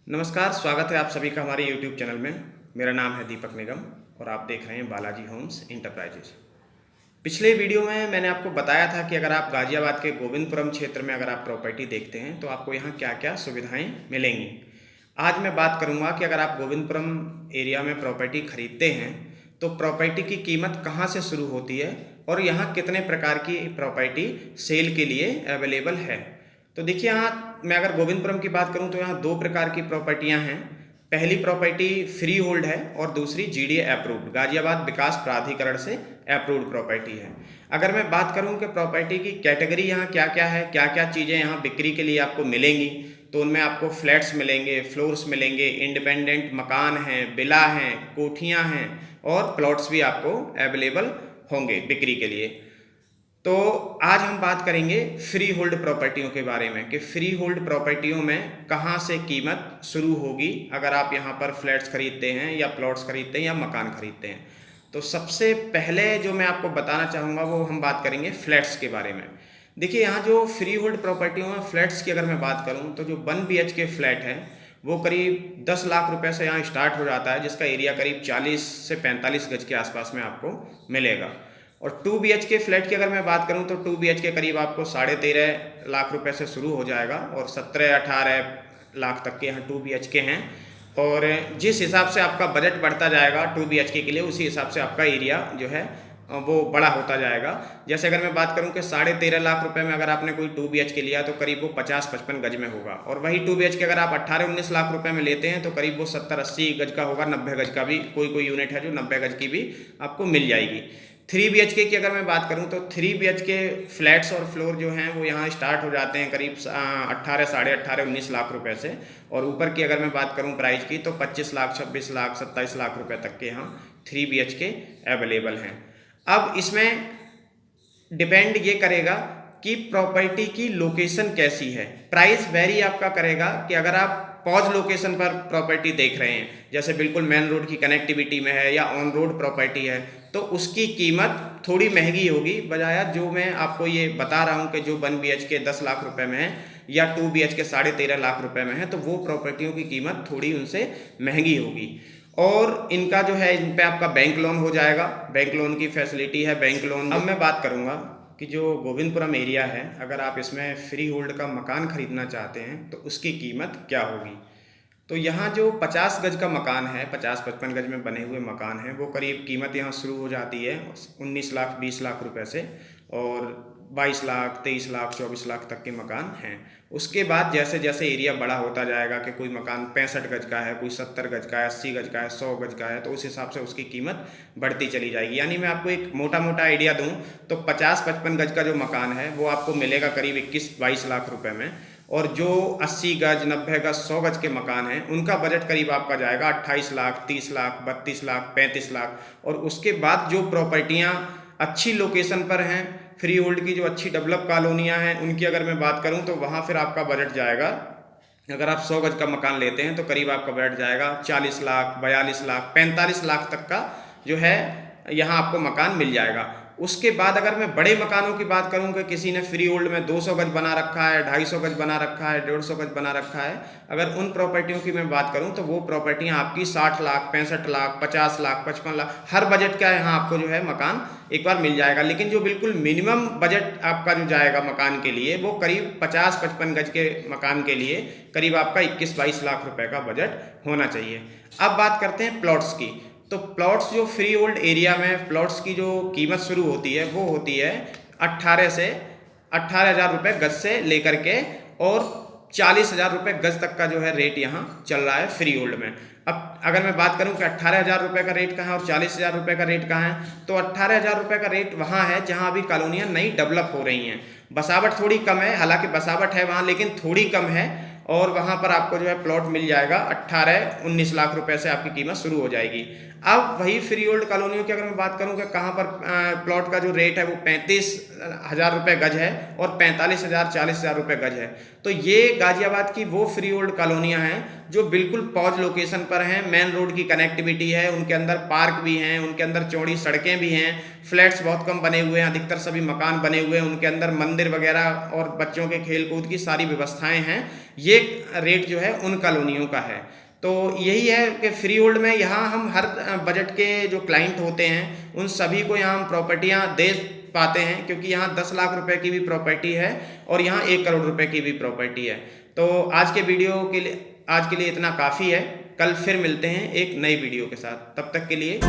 नमस्कार, स्वागत है आप सभी का हमारे YouTube चैनल में। मेरा नाम है दीपक निगम और आप देख रहे हैं बालाजी होम्स इंटरप्राइजेज। पिछले वीडियो में मैंने आपको बताया था कि अगर आप गाज़ियाबाद के गोविंदपुरम क्षेत्र में अगर आप प्रॉपर्टी देखते हैं तो आपको यहाँ क्या क्या सुविधाएं मिलेंगी। आज मैं बात करूँगा कि अगर आप गोविंदपुरम एरिया में प्रॉपर्टी खरीदते हैं तो प्रॉपर्टी की कीमत कहाँ से शुरू होती है और यहाँ कितने प्रकार की प्रॉपर्टी सेल के लिए अवेलेबल है। तो देखिए, यहाँ मैं अगर गोविंदपुरम की बात करूँ तो यहाँ दो प्रकार की प्रॉपर्टियाँ हैं। पहली प्रॉपर्टी फ्री होल्ड है और दूसरी जीडीए अप्रूव्ड, गाजियाबाद विकास प्राधिकरण से अप्रूव्ड प्रॉपर्टी है। अगर मैं बात करूँ कि प्रॉपर्टी की कैटेगरी यहाँ क्या क्या है, क्या क्या चीज़ें यहाँ बिक्री के लिए आपको मिलेंगी, तो उनमें आपको फ्लैट्स मिलेंगे, फ्लोर्स मिलेंगे, इंडिपेंडेंट मकान हैं, विला हैं, कोठियाँ हैं और प्लॉट्स भी आपको अवेलेबल होंगे बिक्री के लिए। तो आज हम बात करेंगे फ्री होल्ड प्रॉपर्टियों के बारे में कि फ्री होल्ड प्रॉपर्टियों में कहाँ से कीमत शुरू होगी अगर आप यहाँ पर फ्लैट्स खरीदते हैं या प्लॉट्स खरीदते हैं या मकान खरीदते हैं। तो सबसे पहले जो मैं आपको बताना चाहूँगा वो हम बात करेंगे फ्लैट्स के बारे में। देखिए, यहाँ जो फ्री होल्ड प्रॉपर्टियों में फ्लैट्स की अगर मैं बात करूँ तो जो 1 BHK फ्लैट है वो करीब 10 लाख रुपए से यहाँ स्टार्ट हो जाता है, जिसका एरिया करीब 40 से 45 गज के आसपास में आपको मिलेगा। और 2 BHK फ्लैट की अगर मैं बात करूं तो 2 BHK करीब आपको 13.5 लाख रुपए से शुरू हो जाएगा और 17-18 लाख तक के यहाँ 2 BHK हैं। और जिस हिसाब से आपका बजट बढ़ता जाएगा 2 BHK के लिए, उसी हिसाब से आपका एरिया जो है वो बड़ा होता जाएगा। जैसे अगर मैं बात करूं कि 13.5 लाख रुपए में अगर आपने कोई 2 BHK लिया तो करीब वो 50-55 गज में होगा, और वही 2 BHK अगर आप 18-19 लाख रुपए में लेते हैं तो करीब वो 70-80 गज का होगा, 90 गज का भी कोई यूनिट है जो 90 गज की भी आपको मिल जाएगी। 3 BHK की अगर मैं बात करूं तो 3 BHK फ्लैट्स और फ्लोर जो हैं वो यहाँ स्टार्ट हो जाते हैं करीब 18, 18.5, 19 लाख रुपए से, और ऊपर की अगर मैं बात करूं प्राइस की तो 25 लाख, 26 लाख, 27 लाख रुपए तक के यहाँ 3 BHK अवेलेबल हैं। अब इसमें डिपेंड ये करेगा कि प्रॉपर्टी की लोकेशन कैसी है। प्राइस वेरी आपका करेगा कि अगर आप पॉज लोकेशन पर प्रॉपर्टी देख रहे हैं, जैसे बिल्कुल मेन रोड की कनेक्टिविटी में है या ऑन रोड प्रॉपर्टी है, तो उसकी कीमत थोड़ी महंगी होगी बजाय जो मैं आपको ये बता रहा हूँ कि जो 1 BHK 10 लाख रुपए में है या 2 BHK 13.5 लाख रुपए में है, तो वो प्रॉपर्टियों की कीमत थोड़ी उनसे महंगी होगी। और इनका जो है, इन पे आपका बैंक लोन हो जाएगा, बैंक लोन की फैसिलिटी है, बैंक लोन। अब मैं बात करूँगा कि जो गोविंदपुरम एरिया है, अगर आप इसमें फ्री होल्ड का मकान खरीदना चाहते हैं तो उसकी कीमत क्या होगी। तो यहाँ जो 50 गज का मकान है, 50-55 गज में बने हुए मकान हैं, वो करीब कीमत यहाँ शुरू हो जाती है 19 लाख 20 लाख रुपए से, और 22 लाख 23 लाख 24 लाख तक के मकान हैं। उसके बाद जैसे जैसे एरिया बड़ा होता जाएगा कि कोई मकान 65 गज का है, कोई 70 गज का है, 80 गज का है, 100 गज का है, तो उस हिसाब से उसकी कीमत बढ़ती चली जाएगी। यानी मैं आपको एक मोटा मोटा आइडिया दूं तो 50-55 गज का जो मकान है वो आपको मिलेगा करीब 21-22 लाख रुपए में, और जो 80 गज, 90 गज, 100 गज के मकान हैं उनका बजट करीब आपका जाएगा 28 लाख, 30 लाख, 32 लाख, 35 लाख। और उसके बाद जो प्रॉपर्टियां अच्छी लोकेशन पर हैं, फ्री होल्ड की जो अच्छी डेवलप कॉलोनियां हैं, उनकी अगर मैं बात करूं तो वहां फिर आपका बजट जाएगा, अगर आप 100 गज का मकान लेते हैं तो करीब आपका बजट जाएगा 40 लाख, 42 लाख, 45 लाख तक का जो है यहाँ आपको मकान मिल जाएगा। उसके बाद अगर मैं बड़े मकानों की बात करूं कि किसी ने फ्री होल्ड में 200 गज बना रखा है, 250 गज बना रखा है, 150 गज बना रखा है, अगर उन प्रॉपर्टियों की मैं बात करूं तो वो प्रॉपर्टियां आपकी 60 लाख, 65 लाख, 50 लाख, 55 लाख, हर बजट का यहाँ आपको जो है मकान एक बार मिल जाएगा। लेकिन जो बिल्कुल मिनिमम बजट आपका जो जाएगा मकान के लिए वो करीब 50-55 गज के मकान के लिए करीब आपका 21-22 लाख रुपए का बजट होना चाहिए। अब बात करते हैं प्लॉट्स की। तो प्लॉट्स जो फ्री होल्ड एरिया में प्लॉट्स की जो कीमत शुरू होती है वो होती है 18,000 रुपये गज से लेकर के, और 40,000 रुपये गज तक का जो है रेट यहाँ चल रहा है फ्री होल्ड में। अब अगर मैं बात करूं कि 18,000 रुपये का रेट कहाँ है और 40,000 रुपये का रेट कहाँ है, तो 18,000 रुपये का रेट वहाँ है जहाँ अभी कॉलोनियाँ नई डेवलप हो रही हैं। बसावट थोड़ी कम है, हालांकि बसावट है वहाँ लेकिन थोड़ी कम है, और वहाँ पर आपको जो है प्लॉट मिल जाएगा 18-19 लाख रुपए से आपकी कीमत शुरू हो जाएगी। अब वही फ्री होल्ड कॉलोनियों की अगर मैं बात करूं कि कहां पर प्लॉट का जो रेट है वो 35,000 रुपये गज है और 45,000 40,000 रुपये गज है। तो ये गाजियाबाद की वो फ्री होल्ड कॉलोनियाँ हैं जो बिल्कुल पॉज लोकेशन पर हैं, मेन रोड की कनेक्टिविटी है, उनके अंदर पार्क भी हैं, उनके अंदर चौड़ी सड़कें भी हैं, फ्लैट्स बहुत कम बने हुए हैं, अधिकतर सभी मकान बने हुए हैं, उनके अंदर मंदिर वगैरह और बच्चों के खेल कूद की सारी व्यवस्थाएं हैं। ये रेट जो है उन कॉलोनियों का है। तो यही है कि फ्री होल्ड में यहाँ हम हर बजट के जो क्लाइंट होते हैं उन सभी को यहाँ हम प्रॉपर्टियाँ दे पाते हैं, क्योंकि यहाँ 10 लाख रुपए की भी प्रॉपर्टी है और यहाँ 1 करोड़ रुपए की भी प्रॉपर्टी है। तो आज के लिए इतना काफ़ी है। कल फिर मिलते हैं एक नई वीडियो के साथ, तब तक के लिए।